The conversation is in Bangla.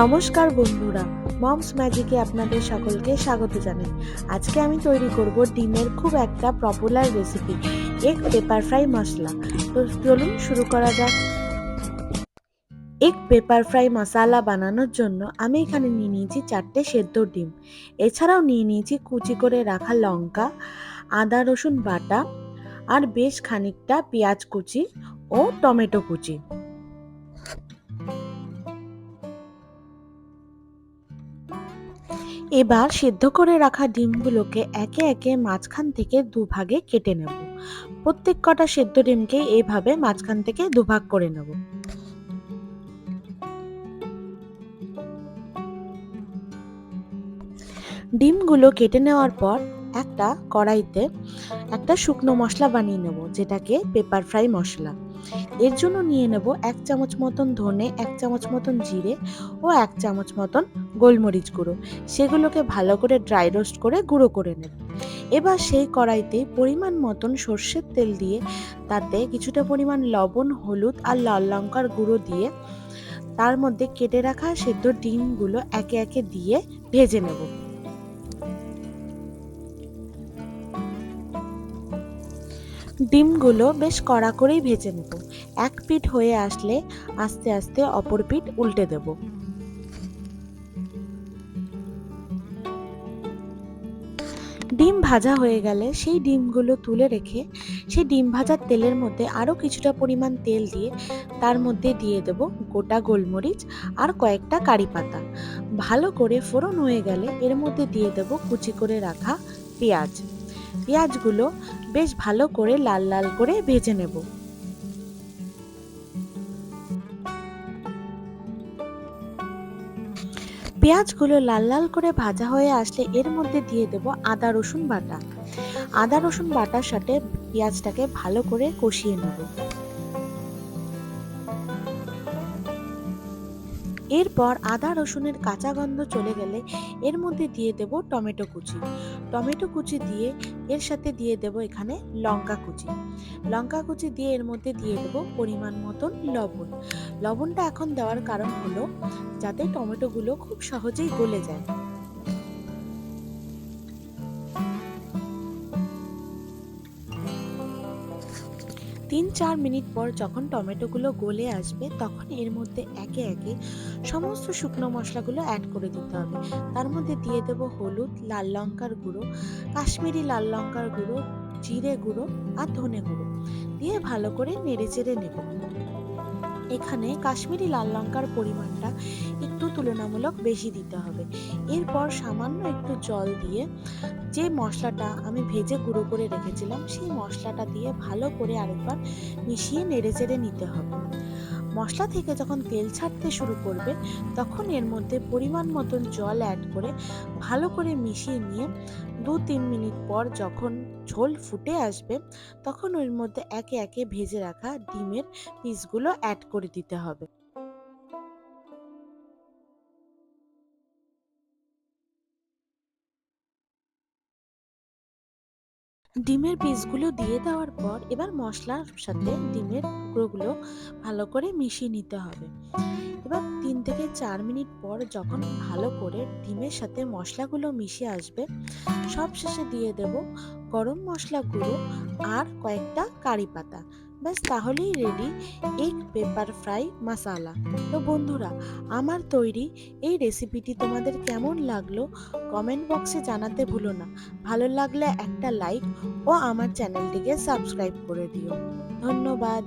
নমস্কার বন্ধুরা, মমস ম্যাজিকে আপনাদের সকলকে স্বাগত জানাই। আজকে আমি তৈরি করব ডিমের খুব একটা popular recipe, egg pepper fry masala. তো চলুন শুরু করা যাক। এগ পেপার ফ্রাই মশলা বানানোর জন্য আমি এখানে নিয়ে নিয়েছি 4টে সেদ্ধ ডিম। এছাড়াও নিয়ে নিয়েছি কুচি করে রাখা লঙ্কা, আদা রসুন বাটা আর বেশ খানিকটা পেঁয়াজ কুচি ও টমেটো কুচি। এবার সেদ্ধ করে রাখা ডিমগুলোকে একে একে মাঝখান থেকে দুভাগে কেটে নেব। প্রত্যেক কটা সেদ্ধ ডিমকে এইভাবে মাঝখান থেকে দুভাগ করে নেব। ডিমগুলো কেটে নেওয়ার পর একটা কড়াইতে একটা শুকনো মশলা বানিয়ে নেব, যেটাকে পেপার ফ্রাই মশলা। এর জন্য নিয়ে নেব 1 চামচ মতন ধনে, 1 চামচ মতন জিরে ও 1 চামচ মতন গোলমরিচ গুঁড়ো। সেগুলোকে ভালো করে ড্রাই রোস্ট করে গুঁড়ো করে নেব। এবার সেই কড়াইতে পরিমাণ মতন সর্ষের তেল দিয়ে তাতে কিছুটা পরিমাণ লবণ, হলুদ আর লাল লঙ্কার গুঁড়ো দিয়ে তার মধ্যে কেটে রাখা সেদ্ধ ডিমগুলো একে একে দিয়ে ভেজে নেব। ডিমগুলো বেশ কড়া করেই ভেজে নেব। এক পিঠ হয়ে আসলে আস্তে আস্তে অপর পিঠ উল্টে দেব। ডিম ভাজা হয়ে গেলে সেই ডিমগুলো তুলে রেখে সেই ডিম ভাজার তেলের মধ্যে আরও কিছুটা পরিমাণ তেল দিয়ে তার মধ্যে দিয়ে দেব গোটা গোলমরিচ আর কয়েকটা কারি পাতা। ভালো করে ফোড়ন হয়ে গেলে এর মধ্যে দিয়ে দেব কুচি করে রাখা পেঁয়াজ। পেঁয়াজগুলো বেশ ভালো করে লাল লাল করে ভেজে নেব। পেঁয়াজগুলো লাল লাল করে ভাজা হয়ে আসলে এর মধ্যে দিয়ে দেব আদা রসুন বাটা। আদা রসুন বাটার সাথে পেঁয়াজটাকে ভালো করে কষিয়ে নেব। এরপর আদা রসুনের কাঁচা গন্ধ চলে গেলে এর মধ্যে দিয়ে দেব টমেটো কুচি। টমেটো কুচি দিয়ে এর সাথে দিয়ে দেব এখানে লঙ্কা কুচি। লঙ্কা কুচি দিয়ে এর মধ্যে দিয়ে দেব পরিমাণ মতন লবণ। লবণটা এখন দেওয়ার কারণ হলো যাতে টমেটোগুলো খুব সহজেই গলে যায়। 3-4 মিনিট পর যখন টমেটোগুলো গলে আসবে তখন এর মধ্যে একে একে সমস্ত শুকনো মশলাগুলো অ্যাড করে দিতে হবে। তার মধ্যে দিয়ে দেব হলুদ, লাল লঙ্কার গুঁড়ো, কাশ্মীরি লাল লঙ্কার গুঁড়ো, জিরে গুঁড়ো আর ধনে গুঁড়ো দিয়ে ভালো করে নেড়েচেড়ে নেব। এখানে কাশ্মীরি লাল লঙ্কার পরিমাণটা একটু তুলনামূলক বেশি দিতে হবে। এরপর সামান্য একটু জল দিয়ে যে মশলাটা আমি ভেজে গুঁড়ো করে রেখেছিলাম সেই মশলাটা দিয়ে ভালো করে আরেকবার মিশিয়ে নেড়েচেড়ে নিতে হবে। মশলা থেকে যখন তেল ছাড়তে শুরু করবে তখন এর মধ্যে পরিমাণ মতন জল অ্যাড করে ভালো করে মিশিয়ে নিয়ে 2-3 মিনিট পর যখন ঝোল ফুটে আসবে তখন এর মধ্যে একে একে ভেজে রাখা ডিমের পিসগুলো অ্যাড করে দিতে হবে। ডিমের পিসগুলো দিয়ে দেওয়ার পর এবার মশলার সাথে ডিমের টুকরোগুলো ভালো করে মিশিয়ে নিতে হবে। এবার 3 থেকে 4 মিনিট পর যখন ভালো করে ডিমের সাথে মশলাগুলো মিশে আসবে সব শেষে দিয়ে দেব গরম মশলা গুঁড়ো আর কয়েকটা কারি পাতা। ব্যাস তাহলেই ready egg pepper fry masala. তো বন্ধুরা, আমার তৈরি এই রেসিপিটি তোমাদের কেমন লাগলো কমেন্ট বক্সে জানাতে ভুলো না। ভালো লাগলে একটা লাইক ও আমার চ্যানেলটিকে সাবস্ক্রাইব করে দিও। ধন্যবাদ।